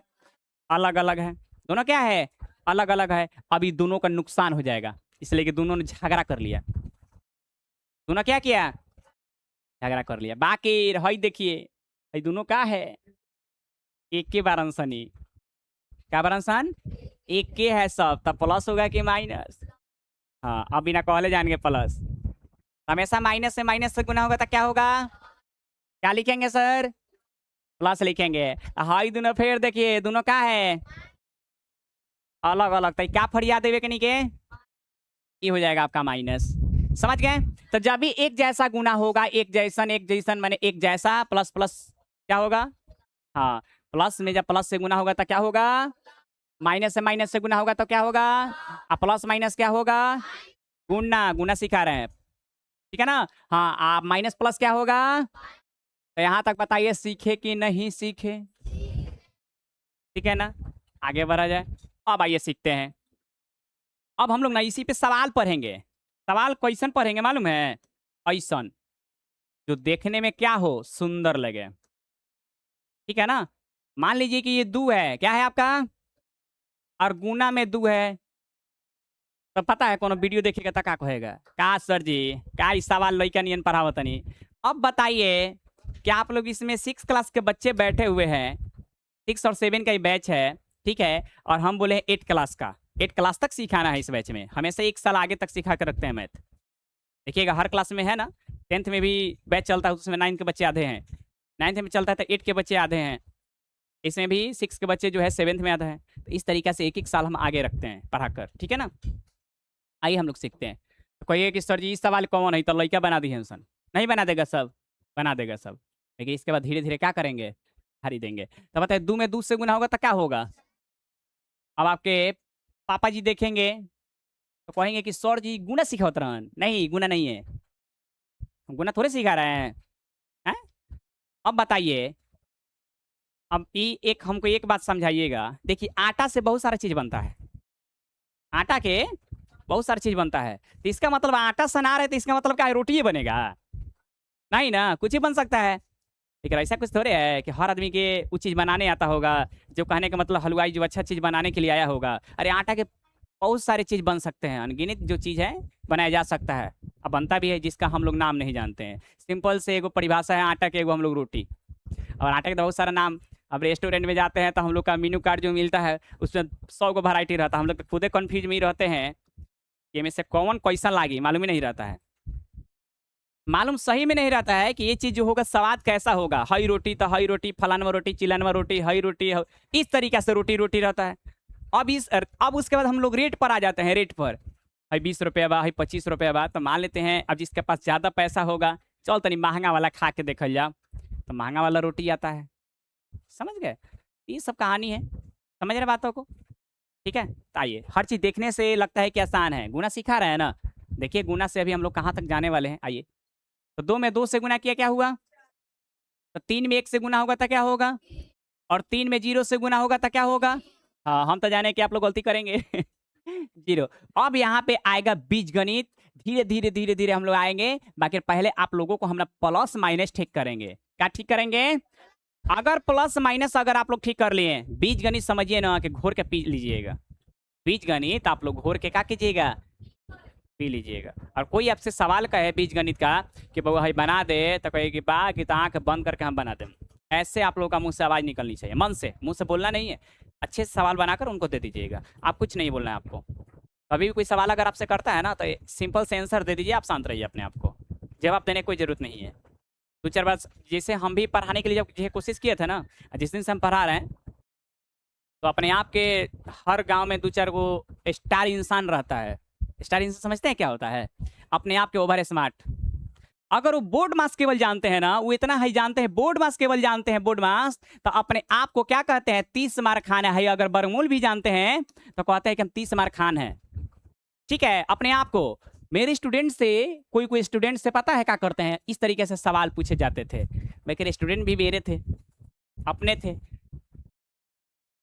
अलग अलग है, दोनों क्या है, अलग अलग है। अभी दोनों का नुकसान हो जाएगा, इसलिए कि दोनों ने झगड़ा कर लिया, दोनों क्या किया, झगड़ा कर लिया। बाकी हई देखिए, हई दोनों का है, एक के बारंसनी, क्या बारंसन, एक के है सब, तब प्लस होगा कि माइनस? हाँ, अब बिना कहले जान के प्लस, हमेशा माइनस से गुना होगा तो क्या होगा, क्या लिखेंगे सर, प्लस लिखेंगे। हाई दोनों फिर देखिए दोनों का है अलग अलग, तो क्या फरिया देवे के नहीं के, ये हो जाएगा आपका माइनस। समझ गए? तो जब भी एक जैसा गुना होगा, एक जैसन माने एक जैसा, प्लस प्लस क्या होगा, हाँ, प्लस में जब प्लस से गुना होगा तो क्या होगा, माइनस से गुना होगा तो क्या होगा, प्लस माइनस क्या होगा, गुना, गुना सिखा रहे हैं, ठीक है ना। हाँ, आप माइनस प्लस क्या होगा, तो यहाँ तक बताइए सीखे कि नहीं सीखे, ठीक है ना। आगे बढ़ा जाए, अब आइए सीखते हैं। अब हम लोग ना इसी पे सवाल पढ़ेंगे। सवाल कैसन पढ़ेंगे मालूम है, ऐसन जो देखने में क्या हो, सुंदर लगे, ठीक है ना। मान लीजिए कि ये दू है, क्या है आपका, और गुना में दू है, तो पता है कोनो वीडियो देखेगा तो क्या कहेगा, का सर जी का इस सवाल लइका नियन पढ़ावतनी। अब बताइए क्या आप लोग इसमें 6 क्लास के बच्चे बैठे हुए हैं, 6 और 7 का ही बैच है, ठीक है, और हम बोले 8 क्लास का, 8 क्लास तक सिखाना है इस बैच में, हमेशा 1 साल आगे तक सिखा कर रखते हैं मैथ। देखिएगा हर क्लास में है ना, 10th में भी बैच चलता है, उसमें 9 के बच्चे आधे हैं, 9th में चलता है तो 8 के बच्चे आधे हैं, इसमें भी 6 के बच्चे जो है 7th में आधा है। तो इस तरीके से 1-1 साल हम आगे रखते हैं पढ़ाकर, ठीक है ना। आइए हम लोग सीखते हैं। तो कहिए कि सर जी इस सवाल कौन है, तो लड़का बना दी है सन, नहीं बना देगा सब, बना देगा सब, लेकिन इसके बाद धीरे धीरे क्या करेंगे, हरी देंगे। तो बताए 2 में 2 से गुना होगा तो क्या होगा। अब आपके पापा जी देखेंगे तो कहेंगे कि सर जी गुना सिखावत रहन, नहीं गुना नहीं है, गुना थोड़े सिखा रहे हैं। अब बताइए, अब एक हमको एक बात समझाइएगा, देखिए आटा से बहुत सारा चीज बनता है, आटा के बहुत सारी चीज बनता है, तो इसका मतलब आटा सना रहे तो इसका मतलब क्या है, रोटी ही बनेगा, नहीं ना, कुछ ही बन सकता है। लेकिन ऐसा कुछ थोड़े है कि हर आदमी के वो चीज बनाने आता होगा, जो कहने का मतलब हलवाई जो अच्छा चीज बनाने के लिए आया होगा। अरे आटा के बहुत सारे चीज बन सकते हैं, अनगिनत जो चीज है बनाया जा सकता है, अब बनता भी है जिसका हम लोग नाम नहीं जानते हैं। सिंपल से एगो परिभाषा है आटा के, एगो हम लोग रोटी, और आटा के तो बहुत सारा नाम। अब रेस्टोरेंट में जाते हैं तो हम लोग का मेनू कार्ड जो मिलता है उसमें 100 गो वैरायटी रहता है, हम लोग तो खुदे कन्फ्यूज में ही रहते हैं कि में से कौन कैसा लागी, मालूम ही नहीं रहता है, मालूम सही में नहीं रहता है कि ये चीज जो होगा स्वाद कैसा होगा। हई रोटी तो हई रोटी, फलानवा रोटी, चिलानवा रोटी, हई रोटी, इस तरीके से रोटी रोटी रहता है। अब उसके बाद हम लोग रेट पर आ जाते हैं, रेट पर हई 20 रुपये बा, हई 25 रुपये बा, तो मान लेते हैं अब जिसके पास ज़्यादा पैसा होगा चल तनी महंगा वाला खा के देखल जा, तो महंगा वाला रोटी आता है, समझ गए। ये सब कहानी है, समझ रहे बातों को, ठीक है। तो आइए, हर चीज़ देखने से लगता है कि आसान है, गुना सिखा रहे हैं ना, देखिए गुना से अभी हम लोग कहाँ तक जाने वाले हैं। आइए, तो 2 में 2 से गुना किया क्या हुआ, तो 3 में 1 से गुना होगा तो क्या होगा, और 3 में 0 से गुना होगा तो क्या होगा। हाँ, हम तो जाने कि आप लोग गलती करेंगे 0। अब यहाँ पे आएगा बीजगणित, धीरे धीरे धीरे धीरे हम लोग आएंगे, बाकी पहले आप लोगों को हम ना प्लस माइनस ठीक करेंगे। क्या ठीक करेंगे, अगर प्लस माइनस अगर आप लोग ठीक कर लिए, बीजगणित समझिए ना कि घोर के पी लीजिएगा, बीजगणित आप लोग घोर के क्या कीजिएगा, पी लीजिएगा। और कोई आपसे सवाल कहे बीजगणित का कि बउआ भाई बना दे, तो कहेगी बा कि आँख बंद करके हम बना दें, ऐसे आप लोगों का मुंह से आवाज निकलनी चाहिए, मन से, मुंह से बोलना नहीं है। अच्छे से सवाल बनाकर उनको दे दीजिएगा, आप कुछ नहीं बोलना है आपको। कभी भी कोई सवाल अगर आपसे करता है ना तो सिंपल से आंसर दे दीजिए, आप शांत रहिए, अपने आप को जवाब देने की कोई जरूरत नहीं है। 2-4 बार जैसे हम भी पढ़ाने के लिए जब कोशिश किए थे ना, जिस दिन से हम पढ़ा रहे हैं, तो अपने आप के हर गांव में 2-4 गो स्टार इंसान रहता है। स्टार इंसान समझते हैं क्या होता है, अपने आप के ओवर स्मार्ट। अगर वो बोर्ड मास केवल जानते हैं ना, वो इतना ही जानते हैं, बोर्ड मास केवल जानते हैं, बोर्ड मास, तो अपने आप को क्या कहते हैं, 30 मार खान है। अगर बरमूल भी जानते हैं तो कहते हैं कि हम 30 मार खान है, ठीक है। अपने आप को, मेरे स्टूडेंट से कोई स्टूडेंट से पता है क्या करते हैं, इस तरीके से सवाल पूछे जाते थे। मेरे स्टूडेंट भी मेरे थे, अपने थे।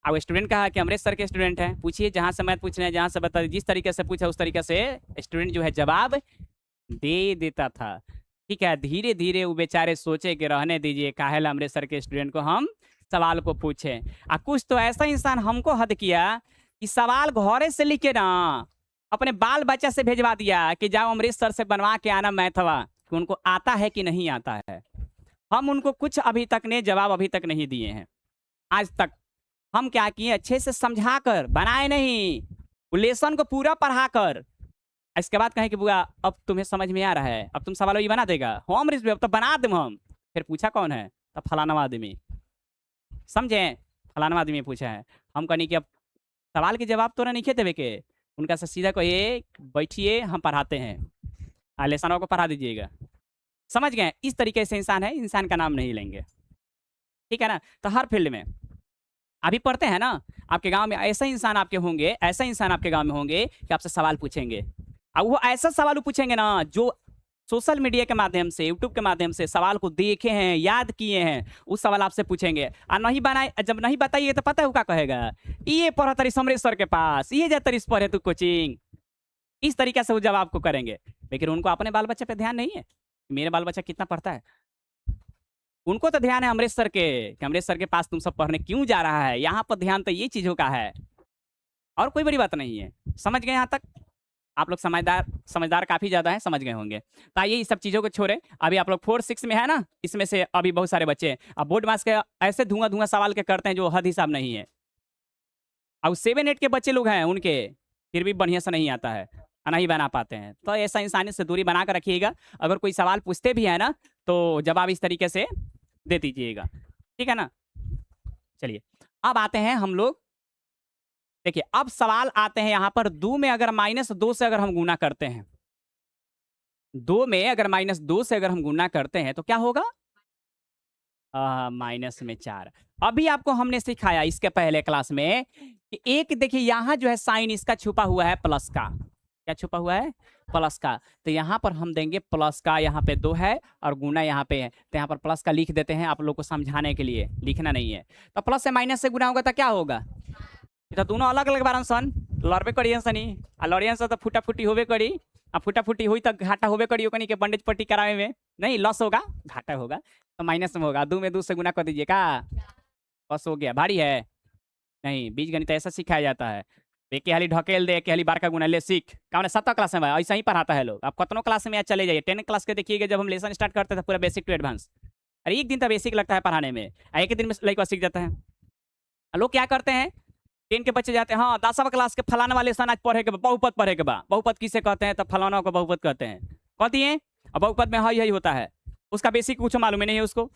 अब स्टूडेंट कहा कि अमृतसर के स्टूडेंट हैं, पूछिए जहाँ से मैथ पूछना है, जहाँ से बता, जिस तरीके से पूछा उस तरीके से स्टूडेंट जो है जवाब दे देता था, ठीक है। धीरे धीरे वो बेचारे सोचे कि रहने दीजिए, काहेला अमृतसर के स्टूडेंट को हम सवाल को पूछे। और कुछ तो ऐसा इंसान हमको हद किया कि सवाल घरे से लिख के ना अपने बाल बच्चा से भेजवा दिया कि जाओ अमृतसर से बनवा के आना मैथवा, कि उनको आता है कि नहीं आता है। हम उनको कुछ अभी तक ने जवाब अभी तक नहीं दिए हैं आज तक। हम क्या किए, अच्छे से समझा कर, बनाए नहीं, लेसन को पूरा पढ़ा कर, इसके बाद कहें कि बुआ अब तुम्हें समझ में आ रहा है, अब तुम सवाल वही बना देगा, हम अब तो बना दूँ हम। फिर पूछा कौन है, तब फलाना आदमी, समझे, फलाना आदमी पूछा है। हम कहनी कि अब सवाल के जवाब तो नहीं देवे के, उनका से सीधा कहिए बैठिए हम पढ़ाते हैं, लेसनों को पढ़ा दीजिएगा, समझ गए। इस तरीके से इंसान है, इंसान का नाम नहीं लेंगे, ठीक है ना। तो हर फील्ड में अभी पढ़ते हैं ना, आपके गांव में ऐसा इंसान आपके होंगे, ऐसा इंसान आपके गांव में होंगे कि आपसे सवाल पूछेंगे, अब वो ऐसा सवाल पूछेंगे ना जो सोशल मीडिया के माध्यम से, यूट्यूब के माध्यम से सवाल को देखे हैं, याद किए हैं, उस सवाल आपसे पूछेंगे। और नहीं बनाए, जब नहीं बताइए तो पता है वो क्या कहेगा, ये पढ़ा तरी अमृतसर के पास, ये जा तरीस पढ़े तू कोचिंग, इस तरीके से वो जवाब को करेंगे। लेकिन उनको अपने बाल बच्चे पे ध्यान नहीं है, मेरे बाल बच्चा कितना पढ़ता है। उनको तो ध्यान है अमृतसर के, कि अमृतसर के पास तुम सब पढ़ने क्यों जा रहा है, यहाँ पर ध्यान तो ये चीजों का है, और कोई बड़ी बात नहीं है। समझ गए यहाँ तक। आप लोग समझदार समझदार काफी ज्यादा हैं, समझ गए होंगे। तो आइए इस सब चीजों को छोड़े, अभी आप लोग 4-6 में है ना, इसमें से अभी बहुत सारे बच्चे हैं। अब बोर्ड मार्क्स के ऐसे धुआं धुआं सवाल के करते हैं जो हद हिसाब नहीं है। और 7-8 के बच्चे लोग हैं उनके, फिर भी बढ़िया से नहीं आता है, नहीं बना पाते हैं। तो ऐसा इंसानियत से दूरी बना कर रखिएगा। अगर कोई सवाल पूछते भी है ना, तो जवाब इस तरीके से दे दीजिएगा, ठीक है ना। चलिए अब आते हैं हम लोग, देखिए अब सवाल आते हैं यहाँ पर, 2 में अगर -2 से अगर हम गुना करते हैं, 2 में अगर -2 से अगर हम गुना करते हैं तो क्या होगा? माइनस में 4। अभी आपको हमने सिखाया इसके पहले क्लास में कि एक देखिए यहाँ जो है साइन इसका छुपा हुआ है प्लस का, क्या छुपा हुआ है? प्लस का। तो यहाँ पर हम देंगे प्लस का, यहाँ पे 2 है और गुना यहाँ पे है, तो यहाँ पर प्लस का लिख देते हैं आप लोग को समझाने के लिए, लिखना नहीं है। तो प्लस से माइनस से गुना होगा तो क्या होगा? ये तो दोनों अलग अलग बारन सन, लड़बे करियन सनी, आ लड़ियन सन तो फूटा फूटी होबे करी, आ फूटा फूटी हुई तो घाटा होबे करी, ओकनी के बंडेज पट्टी करावे में नहीं लॉस होगा, घाटा होगा, तो माइनस में होगा। 2 में 2 से गुना कर दीजिए, का बस हो गया। भारी है नहीं, बीजगणित ऐसा सिखाया जाता है, एक हाली ढकेल दे, एक हाली बार का गुना ले सीख। क्या 7 क्लास में ऐसा ही पढ़ाता है लोग। आप कितनों क्लास में आज चले जाइए, 10 क्लास के देखिएगा, जब हम लेसन स्टार्ट करते थे पूरा बेसिक टू एडवांस, अरे एक दिन तो बेसिक लगता है पढ़ाने में, एक दिन में लड़का सीख जाता है। लोग क्या करते हैं, 10 के बच्चे जाते हैं, हाँ 10वीं क्लास के फलाने वाले सन आज पढ़े के बहुपद पढ़े के बा, बहुपद किसे कहते हैं? तो फलाना को बहुपद कहते हैं, कहती हैं। और बहुपद में यही होता है, उसका बेसिक कुछ मालूम ही नहीं है उसको।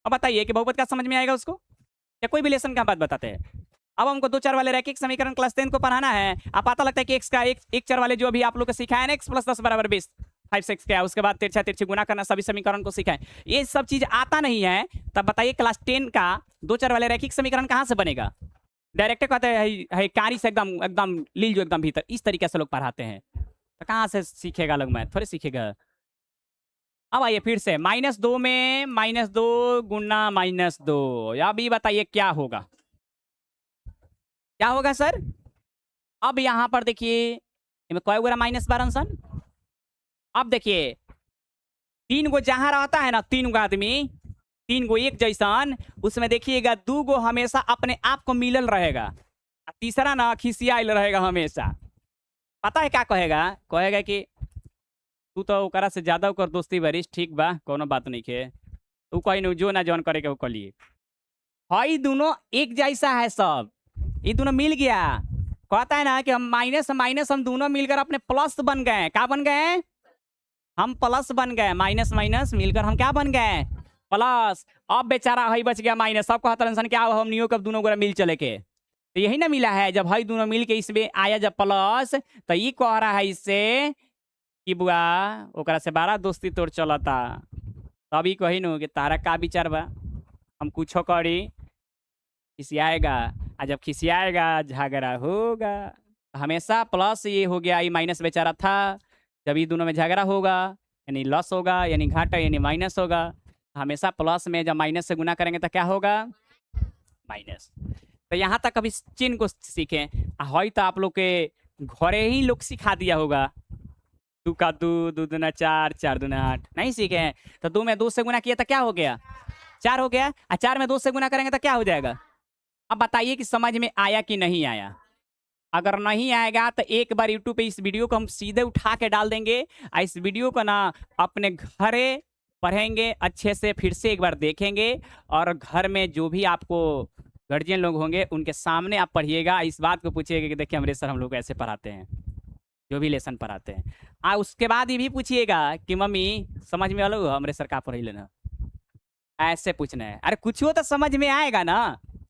अब बताइए कि बहुपद क्या समझ में आएगा उसको, या कोई भी लेसन का बात बताते हैं। अब हमको 2-4 वाले रैखिक समीकरण क्लास 10 को पढ़ाना है, अब पता लगता है कि एक्स का एक 4 वाले जो अभी आप लोग को सिखाया ना, x + 10 = 20, 5-6 क्या, उसके बाद तिरछा तिरछी गुना करना, सभी समीकरण को सिखाएं। ये सब चीज आता नहीं है, तब बताइए क्लास 10 का 2-4 वाले रैखिक समीकरण कहाँ से बनेगा? डायरेक्ट कहते हैं कारी से एकदम एकदम लील जो एकदम भीतर, इस तरीके से लोग पढ़ाते हैं, तो कहाँ से सीखेगा लोग? मैथ थोड़े सीखेगा। अब आइए फिर से -2 में -2 गुना -2, अभी बताइए क्या होगा? क्या होगा सर? अब यहाँ पर देखिए इनमें कई गुना माइनस बारन सन। अब देखिए 3 गो जहाँ रहता है ना, 3 गो आदमी, 3 गो एक जैसन, उसमें देखिएगा 2 गो हमेशा अपने आप को मिलल रहेगा, तीसरा ना खिसियाल रहेगा हमेशा। पता है क्या कहेगा? कहेगा कि तू तो ओकरा से ज्यादा ओकर दोस्ती बारिश, ठीक बा कोनो बात नहीं के, तू कहीं नहीं जो ना जौन करे के वो कलिए। हई दोनों एक जैसा है सब, ये दोनों मिल गया, कहता है ना कि हम माइनस माइनस हम दोनों मिलकर अपने प्लस बन गए। क्या बन गए? हम प्लस बन गए, माइनस माइनस मिलकर हम क्या बन गए? प्लस। अब बेचारा हई बच गया माइनस, सब कहता इंसान क्या हम नियो कब दोनों गोरा मिल चले के, तो यही ना मिला है। जब हई दोनों मिल के इसमें आया जब प्लस, तो ये कह रहा है इससे कि बुआ ओकरा से बड़ा दोस्ती तोड़ चलता, तभी कही नु कि तारा का विचार बा, हम कुछो करी खिसियाएगा, और जब खिसियाएगा झगड़ा होगा। हमेशा प्लस ये हो गया, ये माइनस बेचारा था, जब ये दोनों में झगड़ा होगा यानी लॉस होगा, यानी घाटा यानी माइनस होगा। हमेशा प्लस में जब माइनस से गुना करेंगे तो क्या होगा? माइनस। तो यहाँ तक अभी चिन्ह को सीखें, हई तो आप लोग के घरे ही लोग सिखा दिया होगा, 2 का 2, 2 दूना 4, 4 दूना 8, नहीं सीखे हैं? तो 2 में 2 से गुना किया तो क्या हो गया? 4 हो गया, और 4 में 2 से गुना करेंगे तो क्या हो जाएगा? अब बताइए कि समझ में आया कि नहीं आया? अगर नहीं आएगा तो एक बार यूट्यूब पे इस वीडियो को हम सीधे उठा के डाल देंगे, और इस वीडियो को ना अपने घरे पढ़ेंगे अच्छे से, फिर से एक बार देखेंगे, और घर में जो भी आपको गार्जियन लोग होंगे उनके सामने आप पढ़िएगा, इस बात को पूछिएगा कि देखिए हमरे सर हम लोग ऐसे पढ़ाते हैं, जो भी लेसन पढ़ाते हैं। उसके बाद ये भी पूछिएगा कि मम्मी समझ में आलो हमरे सर का पढ़ी लेना, ऐसे पूछना है। अरे कुछ हो तो समझ में आएगा ना,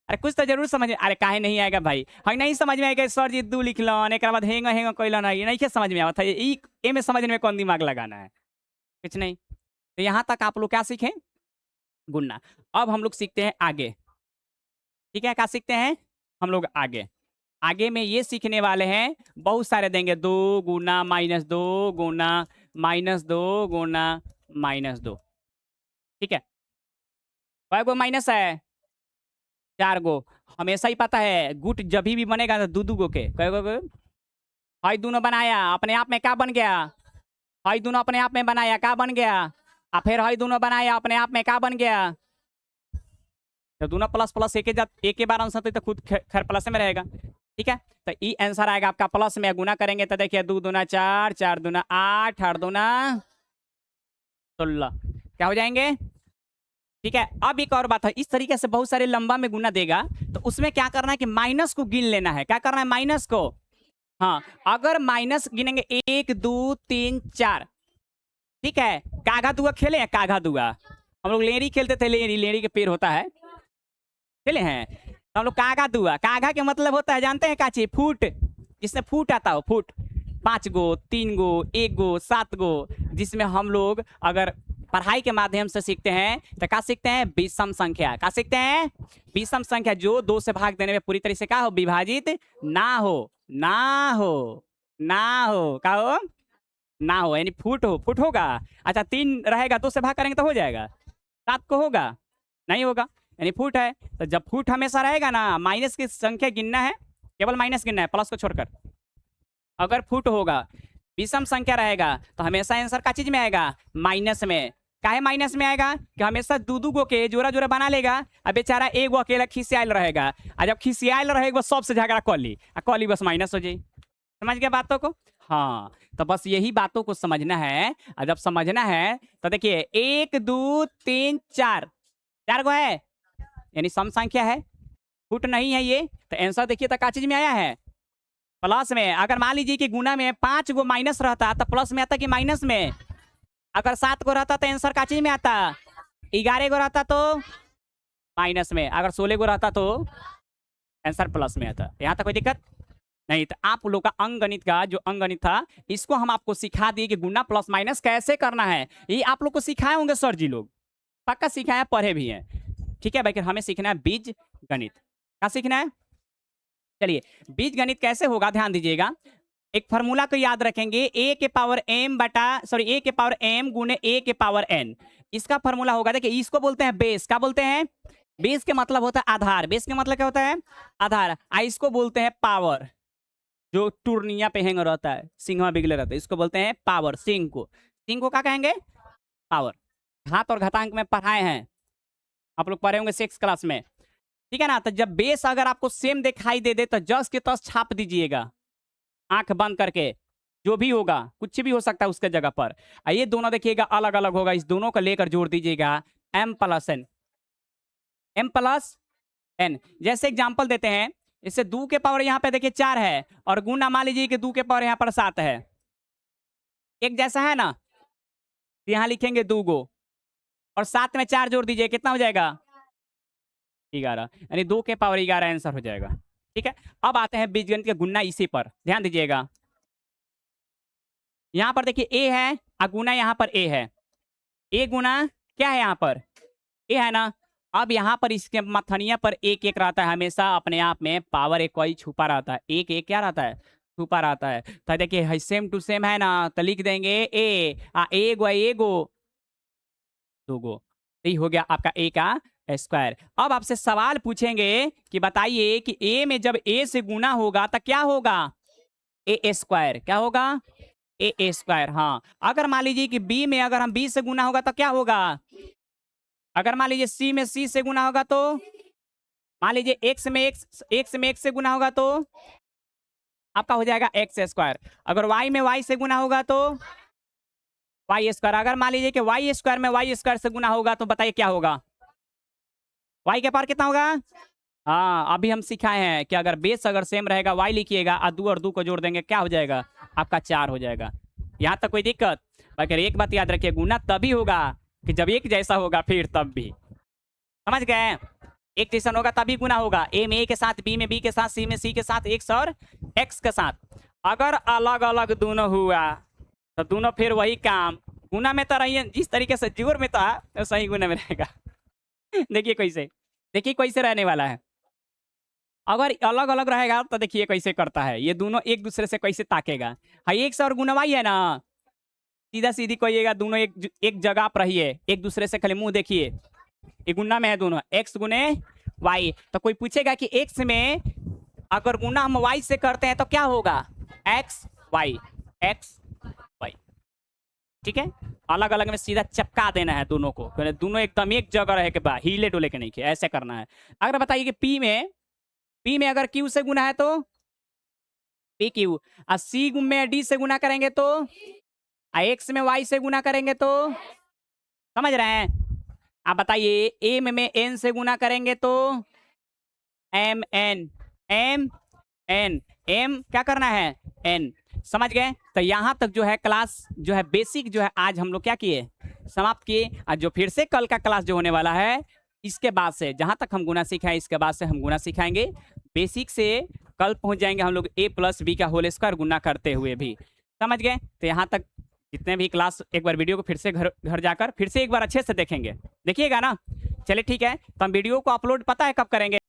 अरे कुछ तो जरूर समझ में। अरे काहे नहीं आएगा भाई? हम नहीं समझ में आएगा सर जी 2 लिखलन, एक बाद हेंगा हेंगा कैलन, ये नहीं क्या समझ में आवता है? ये में समझने में कौन दिमाग लगाना है? कुछ नहीं। तो यहाँ तक आप लोग क्या सीखें? गुणना। अब हम लोग सीखते हैं आगे, ठीक है? क्या सीखते हैं हम लोग आगे? आगे में ये सीखने वाले हैं, बहुत सारे देंगे, 2 गुना -2 गुना -2 गुना -2, ठीक है? कय गो माइनस है? 4 गो। हमेशा ही पता है गुट जब भी बनेगा तो 2-2 गो के, कय गो? हई दोनों बनाया अपने आप में क्या बन गया? हई दोनों अपने आप में बनाया क्या बन गया? और फिर हई दोनों बनाया अपने आप में क्या बन गया? तो दोनों प्लस प्लस एक ही बार आंसर तो खुद खैर प्लस में रहेगा। ठीक है, तो ई आंसर आएगा आपका प्लस में गुना करेंगे तो देखिए 2 दूना 4, 4 दूना 8, 8 दूना 16 क्या हो जाएंगे। ठीक है, अब एक और बात है, इस तरीके से बहुत सारे लंबा में गुना देगा तो उसमें क्या करना है कि माइनस को गिन लेना है। क्या करना है, माइनस को। हाँ, अगर माइनस गिनेंगे 1 2 3 4, ठीक है, कागा दुआ खेले हैं, कागा दुआ हम लोग लेरी खेलते थे, लेरी लेरी के पेड़ होता है, खेले हैं तो हम लोग कागा दुआ। कागा के मतलब होता है जानते हैं का चीज, फूट, जिसमें फूट आता हो, फूट 5 गो 3 गो 1 गो 7 गो, जिसमें हम लोग अगर पढ़ाई के माध्यम से सीखते हैं तो क्या सीखते हैं, विषम संख्या। क्या सीखते हैं, विषम संख्या, जो 2 से भाग देने में पूरी तरह से क्या हो, विभाजित ना हो, ना हो, ना हो, क्या हो, ना हो, यानी फुट हो, फुट होगा। अच्छा 3 रहेगा, 2 से भाग करेंगे तो हो जाएगा, 7 को होगा, नहीं होगा, यानी फुट है। तो जब फुट हमेशा रहेगा ना, माइनस की संख्या गिनना है, केवल माइनस गिनना है, प्लस को छोड़कर। अगर फुट होगा, विषम संख्या रहेगा तो हमेशा आंसर का चीज में आएगा, माइनस में। काहे माइनस में आएगा कि हमेशा दू गो के जोरा जोरा बना लेगा, अब बेचारा एगो अकेला खिसियाल रहेगा, और जब खिसियाल रहेगा सबसे झगड़ा कर ली बस माइनस हो जाए। समझ गया बातों को। हाँ, तो बस यही बातों को समझना है, और जब समझना है तो देखिए 1 2 3 4, 4 गो है, यानी सम संख्या है, फुट नहीं है ये, तो आंसर देखिए तो क्या चीज में आया है, प्लस में। अगर मान लीजिए कि गुना में 5 गो माइनस रहता तो प्लस में आता कि माइनस में। अगर 7 गो रहता तो आंसर का चीज में आता, 11 गो रहता तो माइनस में, अगर 16 गो रहता तो आंसर प्लस में आता। यहाँ तक कोई दिक्कत नहीं। तो आप लोग का अंकगणित का जो अंकगणित था, इसको हम आपको सिखा दिए कि गुना प्लस माइनस कैसे करना है। ये आप लोग को सिखाए होंगे सर जी लोग, पक्का सिखाया, पढ़े भी हैं। ठीक है भाई, कि हमें सीखना है बीज गणित। क्या सीखना है, चलिए बीज गणित कैसे होगा ध्यान दीजिएगा। एक फार्मूला को याद रखेंगे, ए के पावर एम गुने ए के पावर एन। इसका फार्मूला होगा, देखिए इसको बोलते हैं बेस। क्या बोलते हैं, बेस के मतलब होता है आधार। बेस के मतलब क्या होता है, आधार। इसको बोलते हैं पावर, जो टूर्निया पे हैंग रहता है, सिंघवा बिगले रहता है, इसको बोलते हैं पावर। सिंह को क्या कहेंगे, पावर। घात और घातांक में पढ़ाए हैं, आप लोग पढ़े होंगे 6 क्लास में, ठीक है ना। तो जब बेस अगर आपको सेम दिखाई दे तो जस के तस छाप दीजिएगा, आंख बंद करके, जो भी होगा कुछ भी हो सकता है उसके जगह पर। ये दोनों देखिएगा अलग अलग होगा, इस दोनों को लेकर जोड़ दीजिएगा, m प्लस n। जैसे एग्जांपल देते हैं, इससे 2 के पावर यहाँ पे देखिए 4 है, और गुना मान लीजिए कि 2 के पावर यहाँ पर 7 है, एक जैसा है ना, यहाँ लिखेंगे 2 गो, और 7 में 4 जोड़ दीजिए, कितना हो जाएगा, 11, यानी 2 के पावर 11 आंसर हो जाएगा। ठीक है, अब आते हैं बीजगणित के गुना। इसी पर ध्यान दीजिएगा, यहाँ पर देखिए ए है, गुना यहाँ पर ए है, ए गुना क्या है यहाँ पर, ए है ना। अब यहाँ पर इसके मथनिया पर एक एक रहता है, हमेशा अपने आप में पावर एक कोई छुपा रहता है, एक एक क्या रहता है, छुपा रहता है। तो देखिए सेम टू सेम है ना, तो लिख देंगे ए गो 2 गो, यही हो गया आपका ए का स्क्वायर। अब आपसे सवाल पूछेंगे कि बताइए कि ए में जब ए से गुना होगा तो क्या होगा, ए स्क्वायर। क्या होगा, ए स्क्वायर। हाँ, अगर मान लीजिए कि बी में अगर हम बी से गुना होगा तो क्या होगा, अगर मान लीजिए सी में सी से गुना होगा तो, मान लीजिए एक्स में एक्स से गुना होगा तो आपका हो जाएगा एक्स स्क्वायर। अगर वाई में वाई से गुना होगा तो वाई स्क्वायर। अगर मान लीजिए कि वाई स्क्वायर में वाई स्क्वायर से गुना होगा तो बताइए क्या होगा, वाई के पावर कितना होगा। हाँ, अभी हम सिखाए हैं कि अगर बेस अगर सेम रहेगा, वाई लिखिएगा और 2 और 2 को जोड़ देंगे, क्या हो जाएगा, आपका 4 हो जाएगा। यहाँ तक कोई दिक्कत। अगर एक बात याद रखिए, गुना तभी होगा कि जब एक जैसा होगा, फिर तब भी, समझ गए, एक जैसा होगा तभी गुना होगा। ए में ए के साथ, बी में बी के साथ, सी में सी के साथ, एक्स और एक्स के साथ। अगर अलग अलग दोनों हुआ तो दोनों फिर वही काम, गुना में तो रहिए जिस तरीके से जोड़ में था तो सही गुना में रहेगा। देखिए कैसे रहने वाला है। अगर अलग अलग रहेगा तो देखिए कैसे करता है, ये दोनों एक दूसरे से कैसे ताकेगा। हाँ, एक से और गुनवाई है ना, सीधा सीधी कहिएगा, दोनों एक जगह पर रहिए, एक दूसरे से खाली मुंह देखिए, ये गुना में है दोनों, एक्स गुने वाई। तो कोई पूछेगा कि एक्स में अगर गुना हम वाई से करते हैं तो क्या होगा, एक्स वाई। ठीक है, अलग अलग में सीधा चपका देना है दोनों को, दोनों एकदम एक जगह रहे के बाद हिले डोले के नहीं, ऐसे करना है। अगर बताइए कि पी में अगर क्यू से गुना है तो पी क्यू। सी में डी से गुना करेंगे तो एक्स में वाई से गुना करेंगे तो, समझ रहे हैं? आप बताइए, एम में एन से गुना करेंगे तो M N, M N, M क्या करना है एन। समझ गए? तो यहाँ तक जो है क्लास जो है बेसिक जो है आज हम लोग क्या किए, समाप्त किए। और जो फिर से कल का क्लास जो होने वाला है, इसके बाद से जहाँ तक हम गुना सीखा है, इसके बाद से हम गुना सिखाएंगे बेसिक से। कल पहुंच जाएंगे हम लोग ए प्लस बी का होल स्क्वायर गुना करते हुए भी। समझ गए? तो यहाँ तक जितने भी क्लास, एक बार वीडियो को फिर से घर जाकर फिर से एक बार अच्छे से देखेंगे, देखिएगा ना। चलिए ठीक है, तो हम वीडियो को अपलोड पता है कब करेंगे?